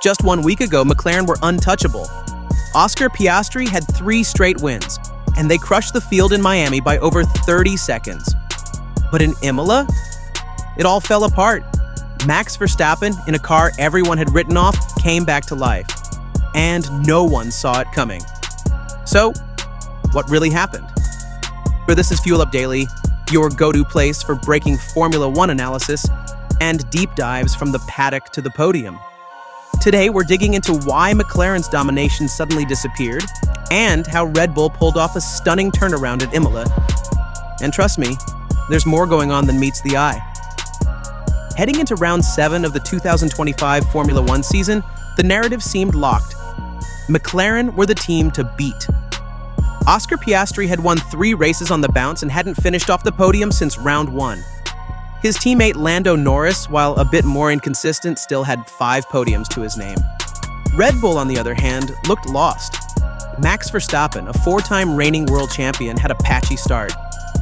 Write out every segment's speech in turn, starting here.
Just 1 week ago, McLaren were untouchable. Oscar Piastri had 3 straight wins, and they crushed the field in Miami by over 30 seconds. But in Imola, it all fell apart. Max Verstappen, in a car everyone had written off, came back to life. And no one saw it coming. So, what really happened? This is Fuel Up Daily, your go-to place for breaking Formula One analysis and deep dives from the paddock to the podium. Today, we're digging into why McLaren's domination suddenly disappeared and how Red Bull pulled off a stunning turnaround at Imola. And trust me, there's more going on than meets the eye. Heading into round 7 of the 2025 Formula One season, the narrative seemed locked. McLaren were the team to beat. Oscar Piastri had won 3 races on the bounce and hadn't finished off the podium since round 1. His teammate Lando Norris, while a bit more inconsistent, still had 5 podiums to his name. Red Bull, on the other hand, looked lost. Max Verstappen, a 4-time reigning world champion, had a patchy start.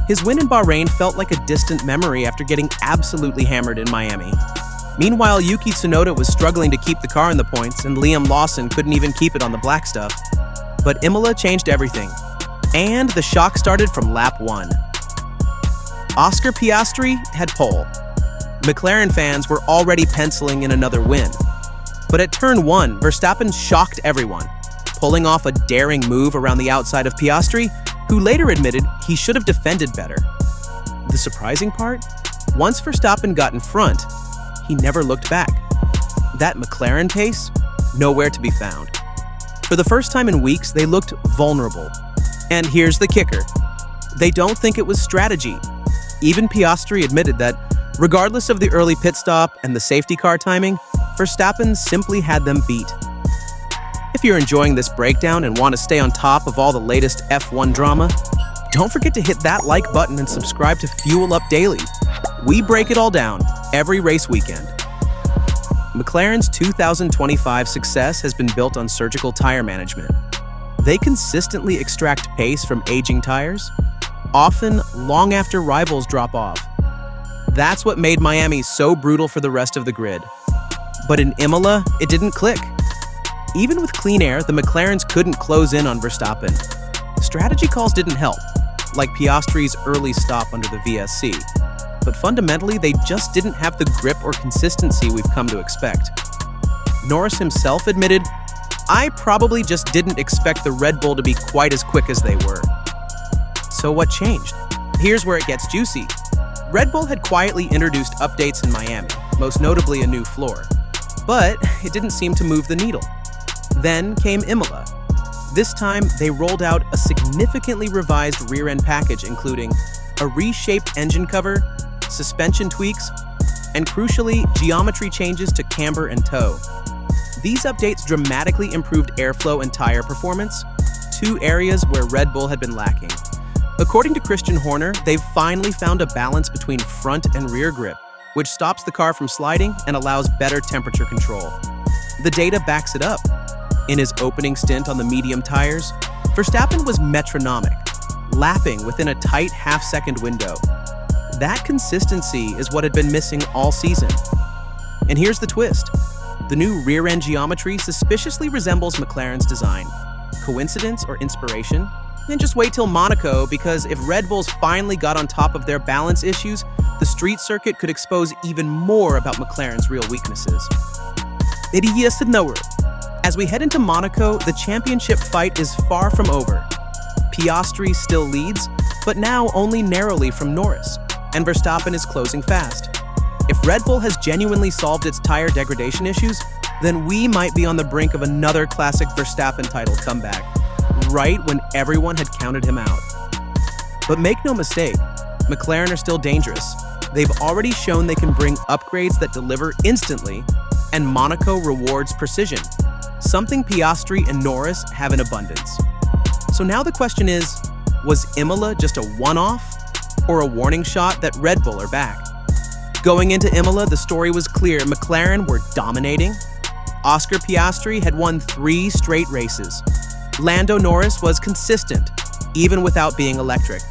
His win in Bahrain felt like a distant memory after getting absolutely hammered in Miami. Meanwhile, Yuki Tsunoda was struggling to keep the car in the points, and Liam Lawson couldn't even keep it on the black stuff. But Imola changed everything. And the shock started from lap 1. Oscar Piastri had pole. McLaren fans were already penciling in another win. But at turn 1, Verstappen shocked everyone, pulling off a daring move around the outside of Piastri, who later admitted he should have defended better. The surprising part? Once Verstappen got in front, he never looked back. That McLaren pace? Nowhere to be found. For the first time in weeks, they looked vulnerable. And here's the kicker. They don't think it was strategy. Even Piastri admitted that, regardless of the early pit stop and the safety car timing, Verstappen simply had them beat. If you're enjoying this breakdown and want to stay on top of all the latest F1 drama, don't forget to hit that like button and subscribe to Fuel Up Daily. We break it all down every race weekend. McLaren's 2025 success has been built on surgical tire management. They consistently extract pace from aging tires, often long after rivals drop off. That's what made Miami so brutal for the rest of the grid. But in Imola, it didn't click. Even with clean air, the McLarens couldn't close in on Verstappen. Strategy calls didn't help, like Piastri's early stop under the VSC. But fundamentally, they just didn't have the grip or consistency we've come to expect. Norris himself admitted, "I probably just didn't expect the Red Bull to be quite as quick as they were." So what changed? Here's where it gets juicy. Red Bull had quietly introduced updates in Miami, most notably a new floor. But it didn't seem to move the needle. Then came Imola. This time, they rolled out a significantly revised rear-end package, including a reshaped engine cover, suspension tweaks, and crucially, geometry changes to camber and toe. These updates dramatically improved airflow and tire performance, 2 areas where Red Bull had been lacking. According to Christian Horner, they've finally found a balance between front and rear grip, which stops the car from sliding and allows better temperature control. The data backs it up. In his opening stint on the medium tires, Verstappen was metronomic, lapping within a tight half-second window. That consistency is what had been missing all season. And here's the twist. The new rear-end geometry suspiciously resembles McLaren's design. Coincidence or inspiration? Then just wait till Monaco, because if Red Bulls finally got on top of their balance issues, the street circuit could expose even more about McLaren's real weaknesses. As we head into Monaco, the championship fight is far from over. Piastri still leads, but now only narrowly from Norris, and Verstappen is closing fast. If Red Bull has genuinely solved its tire degradation issues, then we might be on the brink of another classic Verstappen title comeback, right when everyone had counted him out. But make no mistake, McLaren are still dangerous. They've already shown they can bring upgrades that deliver instantly, and Monaco rewards precision, something Piastri and Norris have in abundance. So now the question is, was Imola just a one-off, or a warning shot that Red Bull are back? Going into Imola, the story was clear. McLaren were dominating. Oscar Piastri had won 3 straight races. Lando Norris was consistent, even without being electric.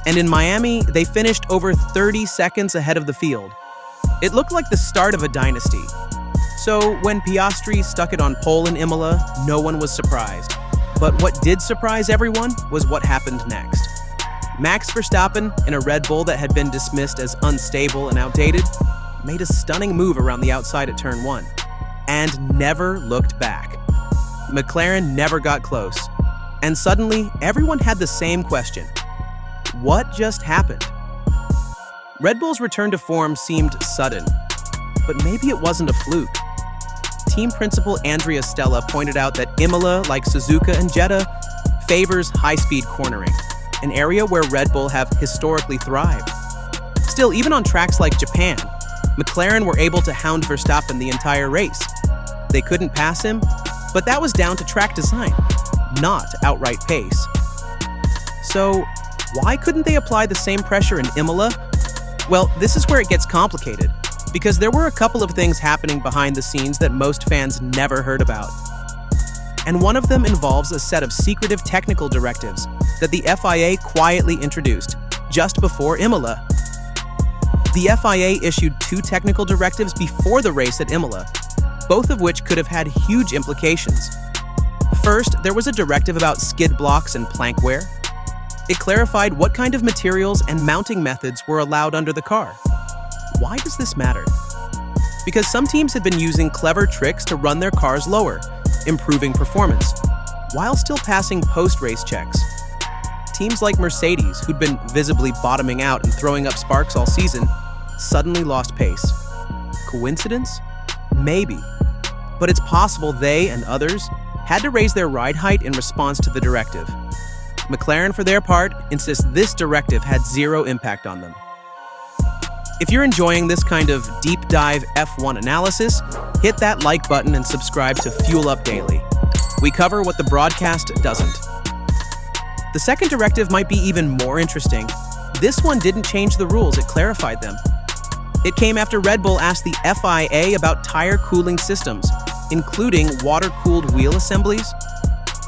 And in Miami, they finished over 30 seconds ahead of the field. It looked like the start of a dynasty. So when Piastri stuck it on pole in Imola, no one was surprised. But what did surprise everyone was what happened next. Max Verstappen, in a Red Bull that had been dismissed as unstable and outdated, made a stunning move around the outside at turn 1 and never looked back. McLaren never got close, and suddenly everyone had the same question. What just happened? Red Bull's return to form seemed sudden, but maybe it wasn't a fluke. Team principal Andrea Stella pointed out that Imola, like Suzuka and Jeddah, favors high-speed cornering, an area where Red Bull have historically thrived. Still, even on tracks like Japan, McLaren were able to hound Verstappen the entire race. They couldn't pass him, but that was down to track design, not outright pace. So, why couldn't they apply the same pressure in Imola? Well, this is where it gets complicated, because there were a couple of things happening behind the scenes that most fans never heard about. And one of them involves a set of secretive technical directives that the FIA quietly introduced just before Imola. The FIA issued 2 technical directives before the race at Imola, both of which could have had huge implications. First, there was a directive about skid blocks and plank wear. It clarified what kind of materials and mounting methods were allowed under the car. Why does this matter? Because some teams had been using clever tricks to run their cars lower, improving performance, while still passing post-race checks. Teams like Mercedes, who'd been visibly bottoming out and throwing up sparks all season, suddenly lost pace. Coincidence? Maybe. But it's possible they and others had to raise their ride height in response to the directive. McLaren, for their part, insists this directive had zero impact on them. If you're enjoying this kind of deep dive F1 analysis, hit that like button and subscribe to Fuel Up Daily. We cover what the broadcast doesn't. The second directive might be even more interesting. This one didn't change the rules, it clarified them. It came after Red Bull asked the FIA about tire cooling systems, including water-cooled wheel assemblies.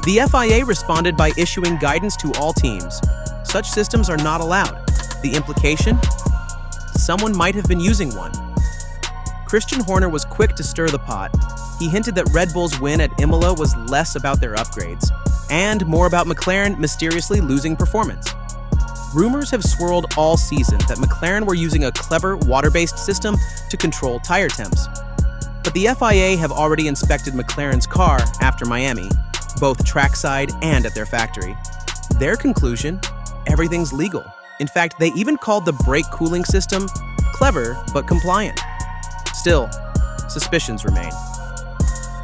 The FIA responded by issuing guidance to all teams. Such systems are not allowed. The implication? Someone might have been using one. Christian Horner was quick to stir the pot. He hinted that Red Bull's win at Imola was less about their upgrades, and more about McLaren mysteriously losing performance. Rumors have swirled all season that McLaren were using a clever water-based system to control tire temps. But the FIA have already inspected McLaren's car after Miami, both trackside and at their factory. Their conclusion? Everything's legal. In fact, they even called the brake cooling system clever but compliant. Still, suspicions remain.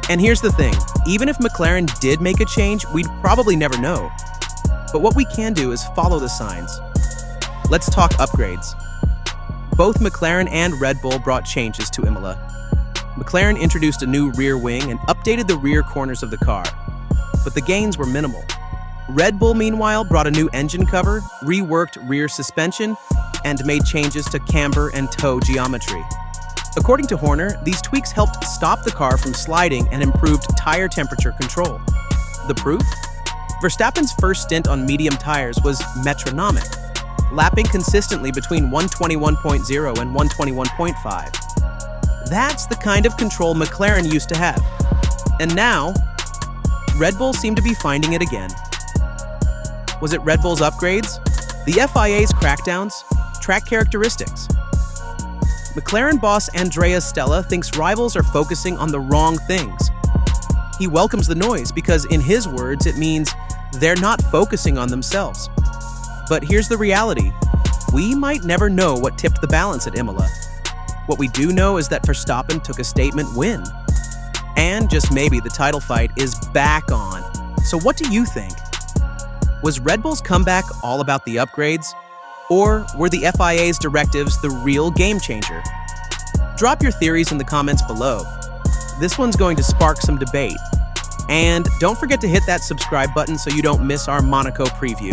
And here's the thing, even if McLaren did make a change, we'd probably never know. But what we can do is follow the signs. Let's talk upgrades. Both McLaren and Red Bull brought changes to Imola. McLaren introduced a new rear wing and updated the rear corners of the car, but the gains were minimal. Red Bull, meanwhile, brought a new engine cover, reworked rear suspension, and made changes to camber and toe geometry. According to Horner, these tweaks helped stop the car from sliding and improved tire temperature control. The proof? Verstappen's first stint on medium tires was metronomic, lapping consistently between 121.0 and 121.5. That's the kind of control McLaren used to have. And now, Red Bull seemed to be finding it again. Was it Red Bull's upgrades? The FIA's crackdowns? Track characteristics? McLaren boss Andrea Stella thinks rivals are focusing on the wrong things. He welcomes the noise because, in his words, it means they're not focusing on themselves. But here's the reality. We might never know what tipped the balance at Imola. What we do know is that Verstappen took a statement win. And just maybe the title fight is back on. So what do you think? Was Red Bull's comeback all about the upgrades? Or were the FIA's directives the real game changer? Drop your theories in the comments below. This one's going to spark some debate. And don't forget to hit that subscribe button so you don't miss our Monaco preview.